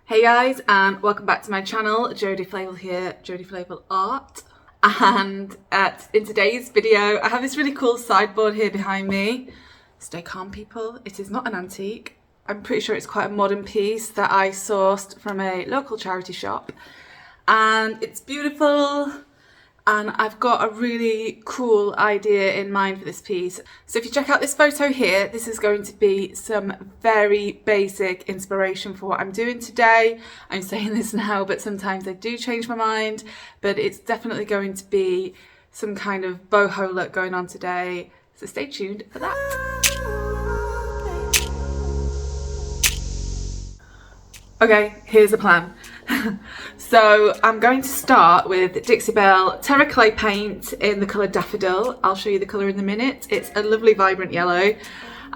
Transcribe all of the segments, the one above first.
Hey guys, and welcome back to my channel. Jodie Flavel here, Jodie Flavel Art. And in today's video, I have this really cool sideboard here behind me. Stay calm, people. It is not an antique. I'm pretty sure it's quite a modern piece that I sourced from a local charity shop. And it's beautiful. And I've got a really cool idea in mind for this piece. So if you check out this photo here, this is going to be some very basic inspiration for what I'm doing today. I'm saying this now, but sometimes I do change my mind, but it's definitely going to be some kind of boho look going on today. So stay tuned for that. Okay, here's the plan. So I'm going to start with Dixie Belle Terra Clay Paint in the colour Daffodil. I'll show you the colour in a minute. It's a lovely vibrant yellow.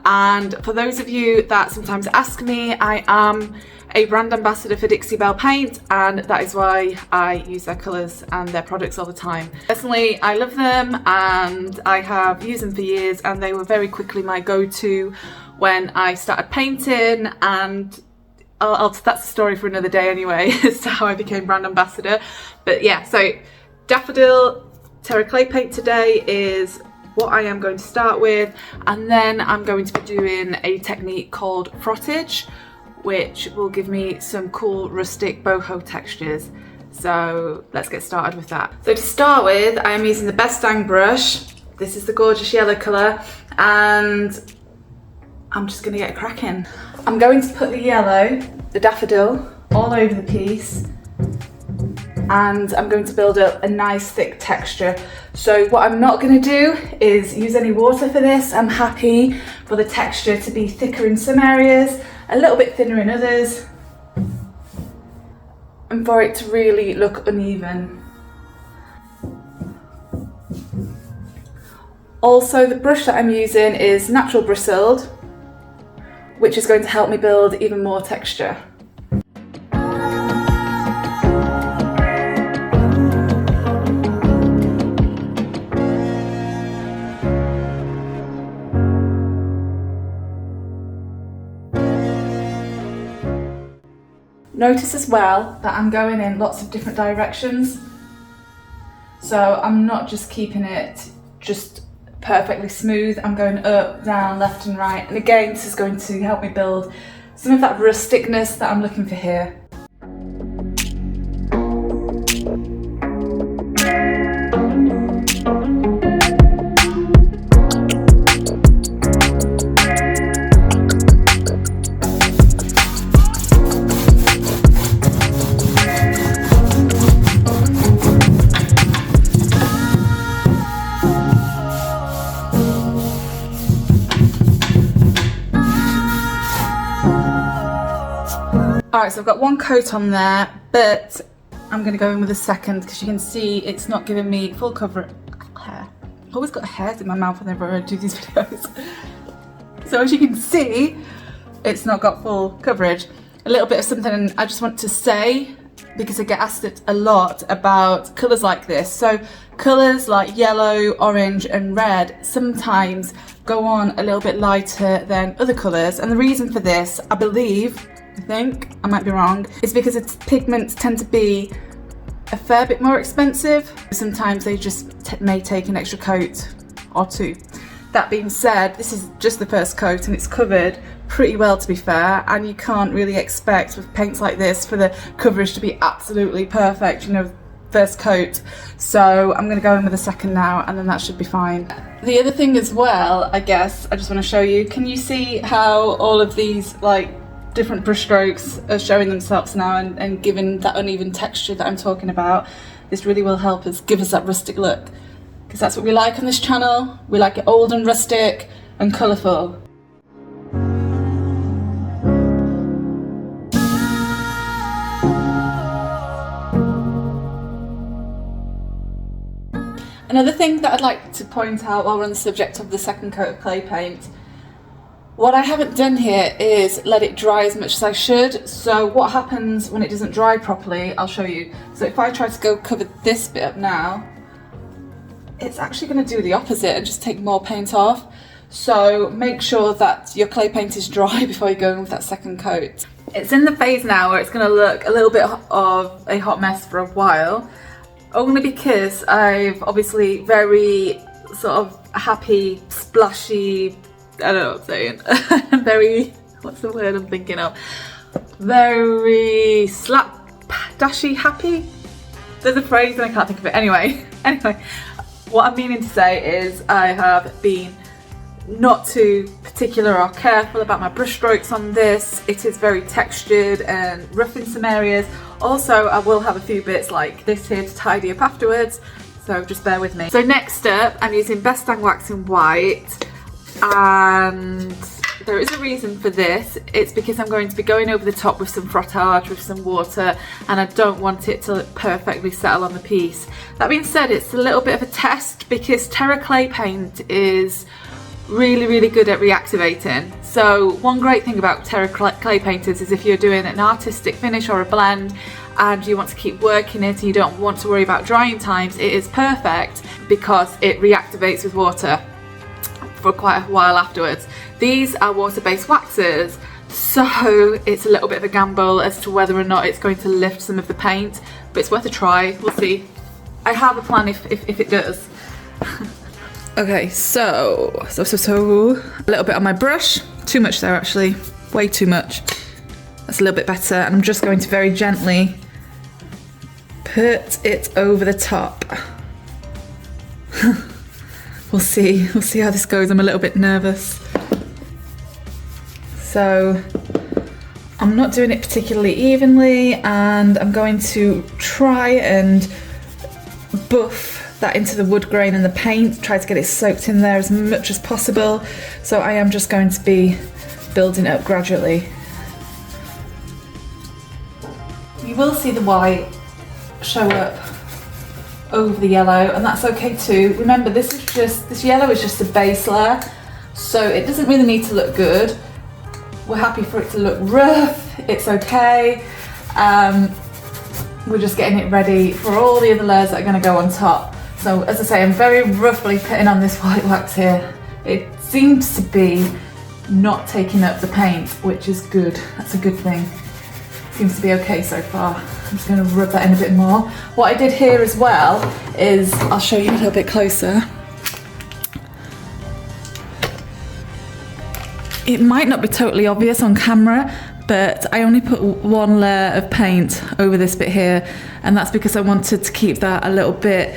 And for those of you that sometimes ask me, I am a brand ambassador for Dixie Belle Paint, and that is why I use their colours and their products all the time. Personally, I love them and I have used them for years, and they were very quickly my go-to when I started painting, and that's a story for another day anyway, as to how I became brand ambassador. But yeah, so Daffodil Terra Clay Paint today is what I am going to start with, and then I'm going to be doing a technique called Frottage, which will give me some cool rustic boho textures. So let's get started with that. So to start with, I am using the Best Dang brush. This is the gorgeous yellow colour, and I'm just going to get cracking. I'm going to put the yellow, the daffodil, all over the piece, and I'm going to build up a nice thick texture. So what I'm not going to do is use any water for this. I'm happy for the texture to be thicker in some areas, a little bit thinner in others, and for it to really look uneven. Also, the brush that I'm using is natural bristled, which is going to help me build even more texture. Notice as well that I'm going in lots of different directions. So I'm not just keeping it just perfectly smooth. I'm going up, down, left and right, and again this is going to help me build some of that rusticness that I'm looking for here. Alright, so I've got one coat on there, but I'm going to go in with a second because you can see it's not giving me full coverage. Hair. I've always got hairs in my mouth whenever I do these videos. So as you can see, it's not got full coverage. A little bit of something I just want to say, because I get asked it a lot about colours like this. So colours like yellow, orange and red sometimes go on a little bit lighter than other colours, and the reason for this, I think, I might be wrong, is because its pigments tend to be a fair bit more expensive. Sometimes they just may take an extra coat or two. That being said, this is just the first coat and it's covered pretty well, to be fair, and you can't really expect with paints like this for the coverage to be absolutely perfect, you know, first coat. So I'm going to go in with a second now, and then that should be fine. The other thing as well, I guess, I just want to show you, can you see how all of these like different brush strokes are showing themselves now and giving that uneven texture that I'm talking about? This really will help us give us that rustic look, because that's what we like on this channel. We like it old and rustic and colourful. Another thing that I'd like to point out while we're on the subject of the second coat of clay paint, what I haven't done here is let it dry as much as I should. So what happens when it doesn't dry properly, I'll show you. So if I try to go cover this bit up now, it's actually going to do the opposite and just take more paint off. So make sure that your clay paint is dry before you go in with that second coat. It's in the phase now where it's going to look a little bit of a hot mess for a while, only because I've obviously very sort of happy, splashy, I don't know what I'm saying, very, what's the word I'm thinking of, very slapdashy happy? There's a phrase and I can't think of it. Anyway, what I'm meaning to say is I have been not too particular or careful about my brush strokes on this. It is very textured and rough in some areas. Also, I will have a few bits like this here to tidy up afterwards, so just bear with me. So next up, I'm using Best Dang Wax in white, and there is a reason for this. It's because I'm going to be going over the top with some frottage, with some water, and I don't want it to perfectly settle on the piece. That being said, it's a little bit of a test because Terra clay paint is really good at reactivating. So one great thing about Terra clay painters is if you're doing an artistic finish or a blend and you want to keep working it and you don't want to worry about drying times, it is perfect because it reactivates with water for quite a while afterwards. These are water-based waxes, so it's a little bit of a gamble as to whether or not it's going to lift some of the paint, but it's worth a try. We'll see. I have a plan if it does. Okay, so a little bit on my brush. Too much there actually, way too much. That's a little bit better, and I'm just going to very gently put it over the top. We'll see how this goes. I'm a little bit nervous. So I'm not doing it particularly evenly, and I'm going to try and buff that into the wood grain and the paint, try to get it soaked in there as much as possible. So I am just going to be building up gradually. You will see the white show up over the yellow, and that's okay too. Remember, this yellow is just a base layer, so it doesn't really need to look good. We're happy for it to look rough, it's okay. We're just getting it ready for all the other layers that are going to go on top. So as I say, I'm very roughly putting on this white wax here. It seems to be not taking up the paint, which is good. That's a good thing. Seems to be okay so far. I'm just going to rub that in a bit more. What I did here as well is, I'll show you a little bit closer. It might not be totally obvious on camera, but I only put one layer of paint over this bit here, and that's because I wanted to keep that a little bit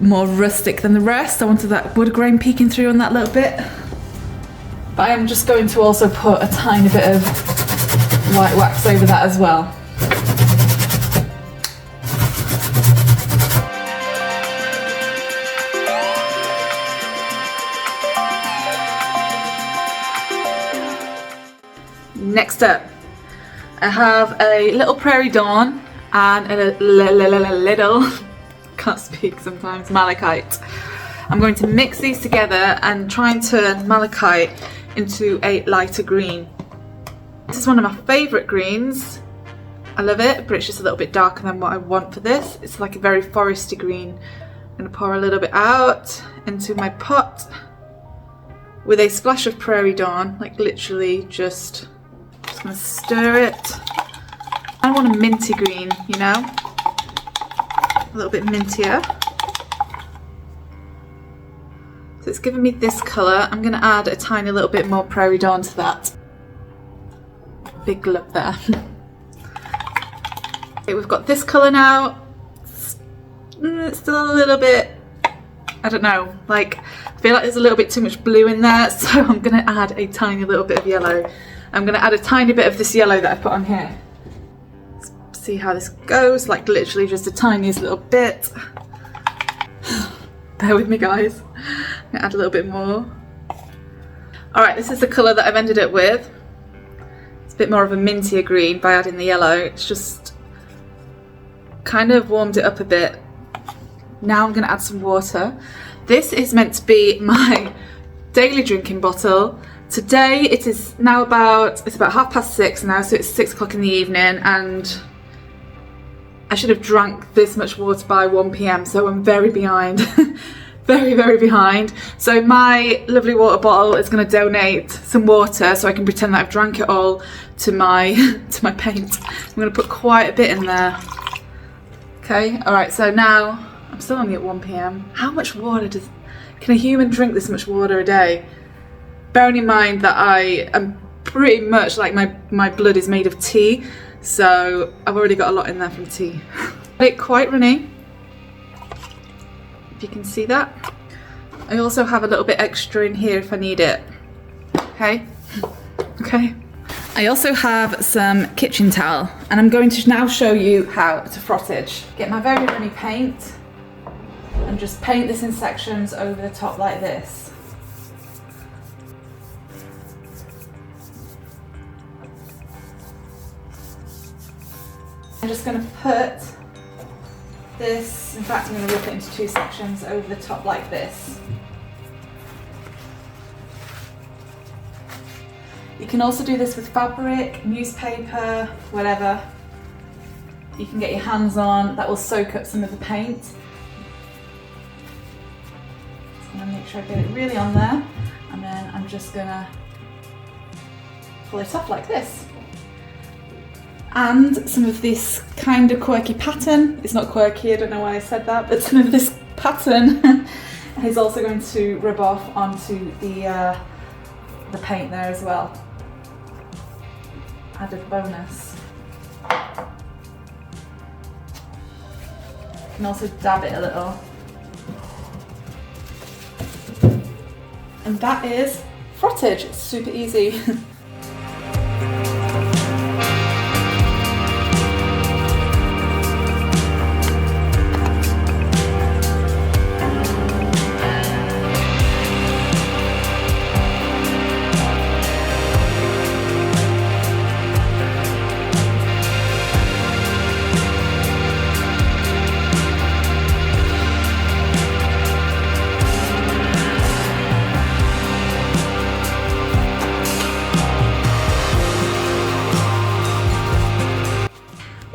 more rustic than the rest. I wanted that wood grain peeking through on that little bit. But I am just going to also put a tiny bit of white wax over that as well. Next up, I have a little Prairie Dawn and a little can't speak sometimes, Malachite. I'm going to mix these together and try and turn Malachite into a lighter green. This is one of my favourite greens. I love it, but it's just a little bit darker than what I want for this. It's like a very foresty green. I'm going to pour a little bit out into my pot with a splash of Prairie Dawn, like literally just going to stir it. I want a minty green, you know? A little bit mintier. So it's given me this colour. I'm going to add a tiny little bit more Prairie Dawn to that. Big glove there. Okay, we've got this colour now. It's still a little bit, I don't know, like I feel like there's a little bit too much blue in there, so I'm going to add a tiny little bit of yellow. I'm going to add a tiny bit of this yellow that I put on here. See how this goes, like literally just the tiniest little bit. Bear with me guys, I'm gonna add a little bit more. Alright, this is the colour that I've ended up with. It's a bit more of a mintier green by adding the yellow. It's just kind of warmed it up a bit. Now I'm gonna add some water. This is meant to be my daily drinking bottle. Today it is now it's about 6:30 now, so it's 6 o'clock in the evening, and I should have drank this much water by 1 PM, so I'm very behind. very, very behind. So my lovely water bottle is going to donate some water so I can pretend that I've drank it all to my to my paint. I'm going to put quite a bit in there. Okay, alright, so now I'm still only at 1 p.m. How much water can a human drink this much water a day? Bearing in mind that I am pretty much like my blood is made of tea, so I've already got a lot in there from tea. It's quite runny, if you can see that. I also have a little bit extra in here if I need it. Okay, okay. I also have some kitchen towel, and I'm going to now show you how to frottage. Get my very runny paint and just paint this in sections over the top like this. I'm just going to put this, in fact I'm going to rip it into 2 sections over the top like this. You can also do this with fabric, newspaper, whatever you can get your hands on that will soak up some of the paint. Just going to make sure I get it really on there, and then I'm just going to pull it off like this. And some of this kind of quirky pattern, it's not quirky, I don't know why I said that, but some of this pattern is also going to rub off onto the paint there as well. Added bonus. You can also dab it a little. And that is frottage, it's super easy.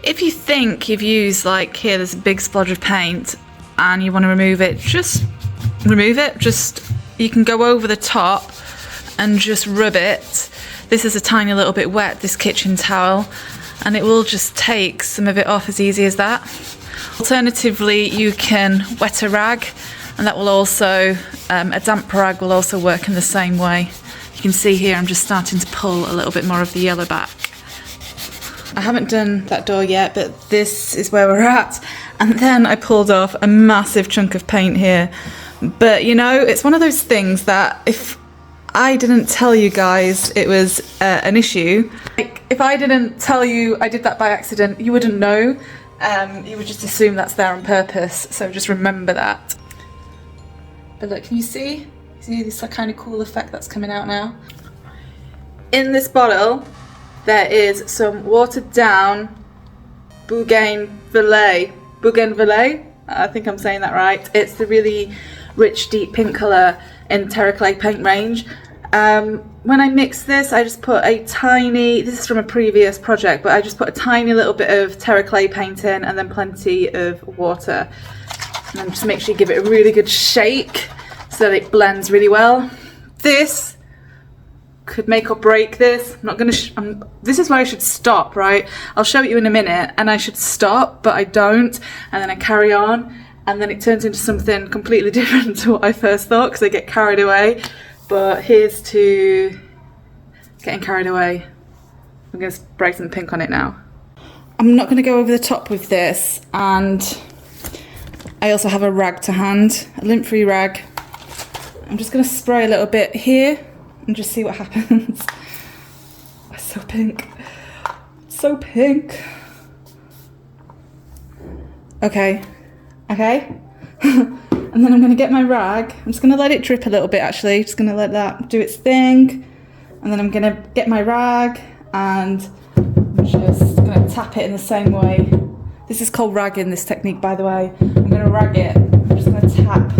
If you think you've used, like here there's a big splodge of paint and you want to remove it, just remove it. You can go over the top and just rub it. This is a tiny little bit wet, this kitchen towel, and it will just take some of it off as easy as that. Alternatively, you can wet a rag, and that will also, a damp rag will also work in the same way. You can see here I'm just starting to pull a little bit more of the yellow back. I haven't done that door yet, but this is where we're at. And then I pulled off a massive chunk of paint here. But you know, it's one of those things that if I didn't tell you guys it was an issue, like if I didn't tell you I did that by accident, you wouldn't know. You would just assume that's there on purpose. So just remember that. But look, can you see? See this kind of cool effect that's coming out now? In this bottle, there is some watered down bougainvillea, I think I'm saying that right. It's the really rich deep pink colour in terraclay paint range. When I mix this, I just put a tiny, this is from a previous project, but I just put a tiny little bit of terraclay paint in and then plenty of water. And then just make sure you give it a really good shake so that it blends really well. This could make or break this. I'm not gonna, this is where I should stop, right? I'll show you in a minute, and I should stop, but I don't, and then I carry on, and then it turns into something completely different to what I first thought, because I get carried away. But here's to getting carried away. I'm gonna spray some pink on it now. I'm not gonna go over the top with this, and I also have a rag to hand, a lint-free rag. I'm just gonna spray a little bit here, and just see what happens. Oh, it's so pink. So pink. Okay. Okay. And then I'm going to get my rag. I'm just going to let it drip a little bit actually. Just going to let that do its thing. And then I'm going to get my rag and I'm just going to tap it in the same way. This is called ragging, this technique, by the way. I'm going to rag it. I'm just going to tap.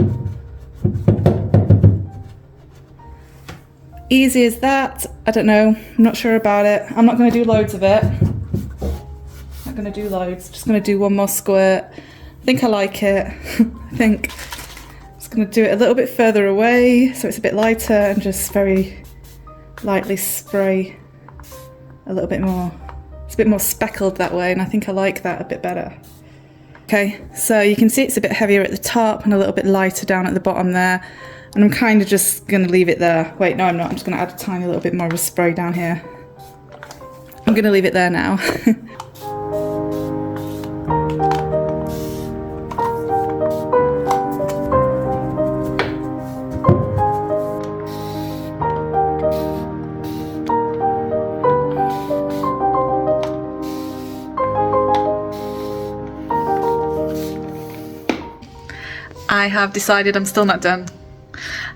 Easy as that. I don't know. I'm not sure about it. I'm not going to do loads of it. I'm not going to do loads. Just going to do one more squirt. I think I like it. I think going to do it a little bit further away so it's a bit lighter and just very lightly spray a little bit more. It's a bit more speckled that way, and I think I like that a bit better. Okay, so you can see it's a bit heavier at the top and a little bit lighter down at the bottom there. And I'm kind of just going to leave it there. Wait, no, I'm not. I'm just going to add a tiny little bit more of a spray down here. I'm going to leave it there now. I have decided I'm still not done.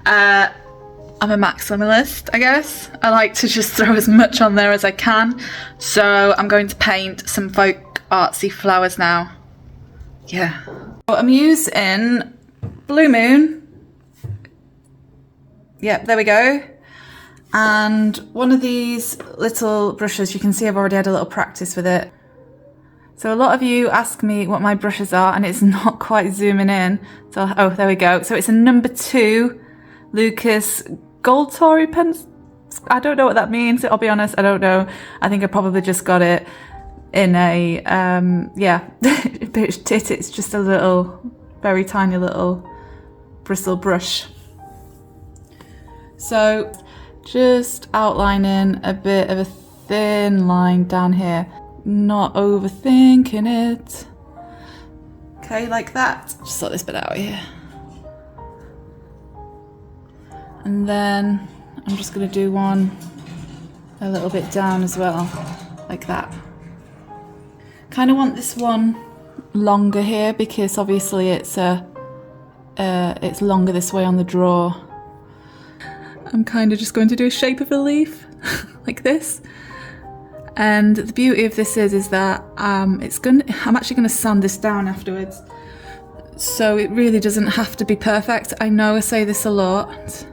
I'm a maximalist, I guess. I like to just throw as much on there as I can. So I'm going to paint some folk artsy flowers now. Yeah. So I'm using Blue Moon. Yep, there we go. And one of these little brushes, you can see I've already had a little practice with it. So a lot of you ask me what my brushes are, and it's not quite zooming in. So, oh, there we go. So it's a number 2 Lucas Gold Tory pen. I don't know what that means. I'll be honest, I don't know. I think I probably just got it in a, yeah, it's just a little, very tiny little bristle brush. So just outlining a bit of a thin line down here. Not overthinking it. Okay, like that. Just sort this bit out here. And then I'm just going to do one a little bit down as well, like that. Kind of want this one longer here because obviously it's longer this way on the draw. I'm kind of just going to do a shape of a leaf like this. And the beauty of this is that I'm actually going to sand this down afterwards. So it really doesn't have to be perfect. I know I say this a lot,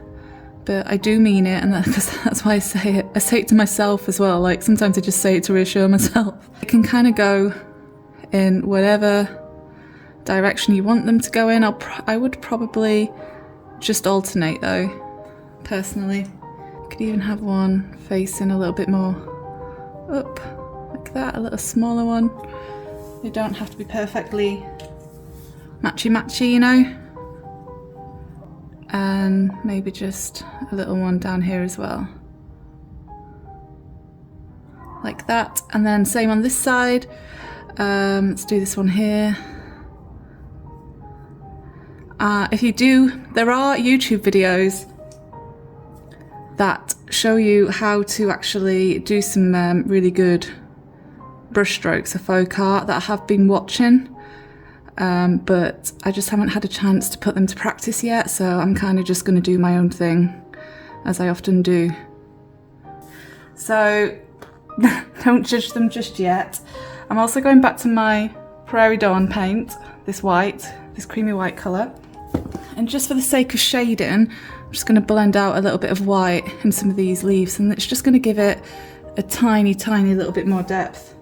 but I do mean it, and that's why I say it. I say it to myself as well. Like sometimes I just say it to reassure myself. I can kind of go in whatever direction you want them to go in. I would probably just alternate though, personally. Could even have one facing a little bit more up, like that, a little smaller one. They don't have to be perfectly matchy, you know. And maybe just a little one down here as well. Like that. And then same on this side. Let's do this one here. If you do, there are YouTube videos that show you how to actually do some really good brush strokes of folk art that I have been watching, but I just haven't had a chance to put them to practice yet, so I'm kind of just going to do my own thing, as I often do. So don't judge them just yet. I'm also going back to my Prairie Dawn paint, this white, this creamy white colour, and just for the sake of shading, I'm just going to blend out a little bit of white in some of these leaves, and it's just going to give it a tiny little bit more depth.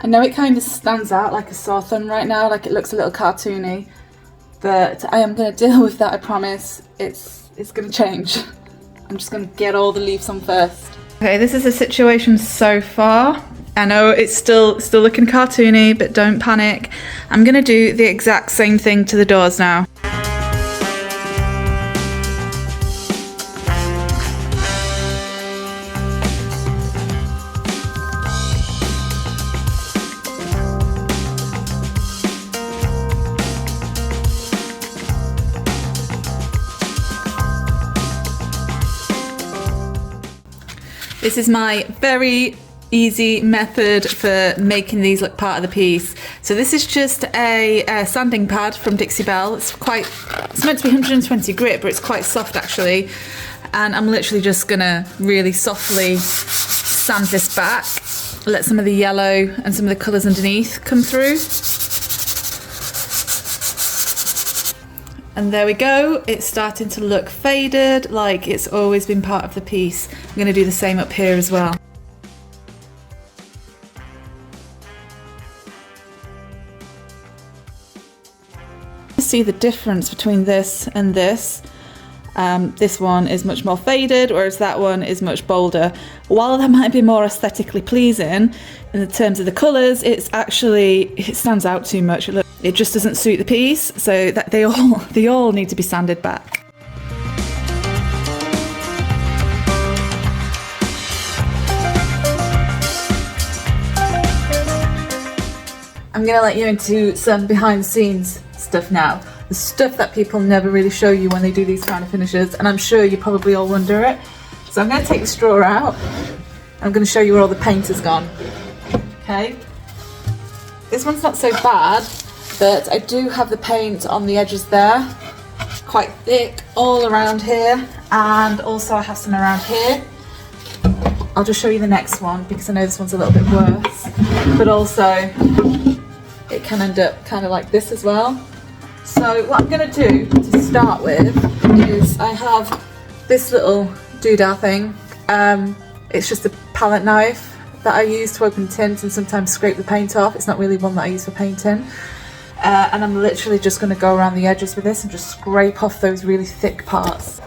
I know it kind of stands out like a sore thumb right now, like it looks a little cartoony, but I am going to deal with that, I promise. It's going to change. I'm just going to get all the leaves on first. Okay, this is the situation so far. I know it's still looking cartoony, but don't panic. I'm gonna do the exact same thing to the doors now. This is my very easy method for making these look part of the piece. So this is just a sanding pad from Dixie Belle. It's meant to be 120 grit, but it's quite soft actually. And I'm literally just gonna really softly sand this back, let some of the yellow and some of the colours underneath come through. And there we go, it's starting to look faded, like it's always been part of the piece. I'm going to do the same up here as well. See the difference between this and this. This one is much more faded, whereas that one is much bolder. While that might be more aesthetically pleasing in the terms of the colours, it stands out too much. It just doesn't suit the piece, so that they all need to be sanded back. I'm gonna let you into some behind the scenes stuff now. The stuff that people never really show you when they do these kind of finishes, and I'm sure you probably all wonder it. So I'm going to take the straw out. I'm going to show you where all the paint has gone. Okay. This one's not so bad, but I do have the paint on the edges there, quite thick all around here, and also I have some around here. I'll just show you the next one because I know this one's a little bit worse, but also it can end up kind of like this as well. So what I'm going to do to start with is I have this little doodah thing. It's just a palette knife that I use to open tint and sometimes scrape the paint off. It's not really one that I use for painting. And I'm literally just going to go around the edges with this and just scrape off those really thick parts.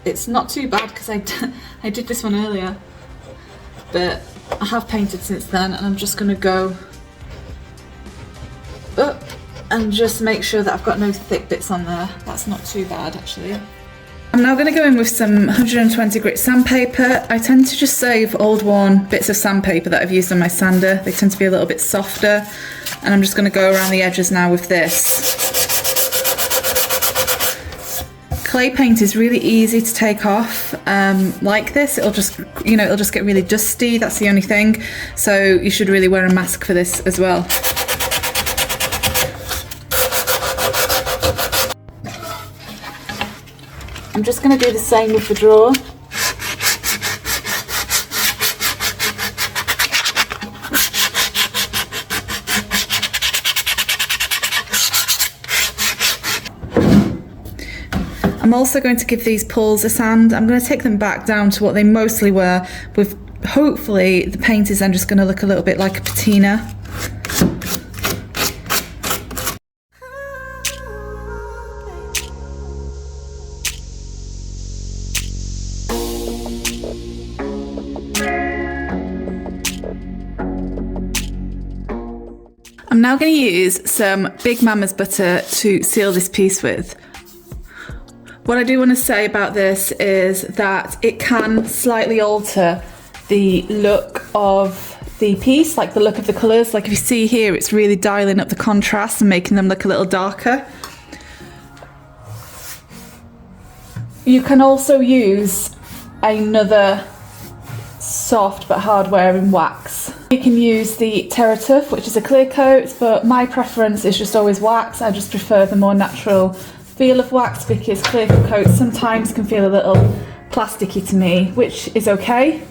It's not too bad because I did this one earlier, but I have painted since then, and I'm just going to go up and just make sure that I've got no thick bits on there. That's not too bad actually. I'm now going to go in with some 120 grit sandpaper. I tend to just save old worn bits of sandpaper that I've used on my sander. They tend to be a little bit softer, and I'm just going to go around the edges now with this. Clay paint is really easy to take off like this. It'll just get really dusty, that's the only thing. So you should really wear a mask for this as well. I'm just going to do the same with the drawer. I'm also going to give these pulls a sand. I'm going to take them back down to what they mostly were, with hopefully the paint is then just going to look a little bit like a patina. I'm now going to use some Big Mama's butter to seal this piece with. What I do want to say about this is that it can slightly alter the look of the piece, like the look of the colours. Like if you see here, it's really dialing up the contrast and making them look a little darker. You can also use another soft but hard wearing wax. You can use the Terra-Tuff, which is a clear coat, but my preference is just always wax. I just prefer the more natural feel of wax because clear coats sometimes can feel a little plasticky to me, which is okay.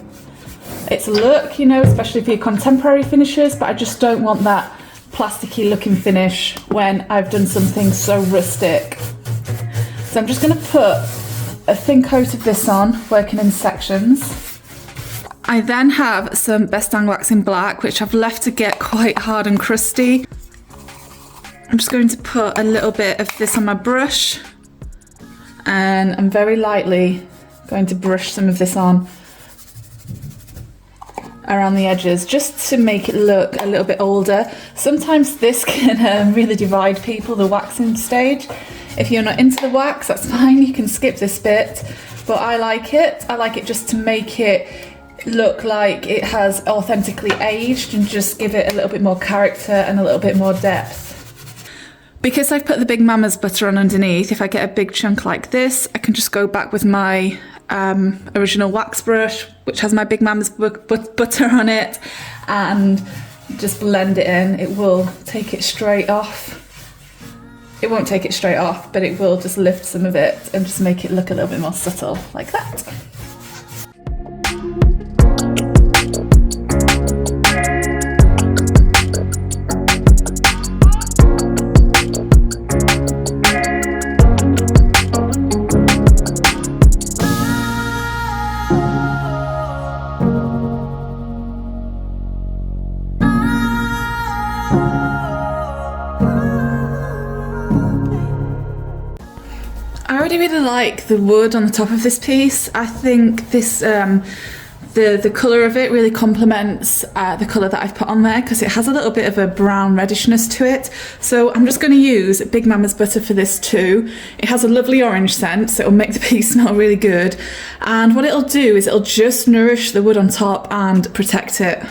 It's a look, you know, especially for your contemporary finishes, but I just don't want that plasticky looking finish when I've done something so rustic. So I'm just going to put a thin coat of this on, working in sections. I then have some Best Dang Wax in black, which I've left to get quite hard and crusty. I'm just going to put a little bit of this on my brush, and I'm very lightly going to brush some of this on around the edges just to make it look a little bit older. Sometimes this can really divide people, the waxing stage. If you're not into the wax, that's fine, you can skip this bit, but I like it. I like it just to make it look like it has authentically aged and just give it a little bit more character and a little bit more depth. Because I've put the Big Mama's butter on underneath, if I get a big chunk like this, I can just go back with my original wax brush, which has my Big Mama's butter on it, and just blend it in. It will take it straight off. It won't take it straight off, but it will just lift some of it and just make it look a little bit more subtle, like that. I already really like the wood on the top of this piece. I think this the colour of it really complements the colour that I've put on there, because it has a little bit of a brown reddishness to it. So I'm just going to use Big Mama's Butter for this too. It has a lovely orange scent, so it'll make the piece smell really good. And what it'll do is it'll just nourish the wood on top and protect it.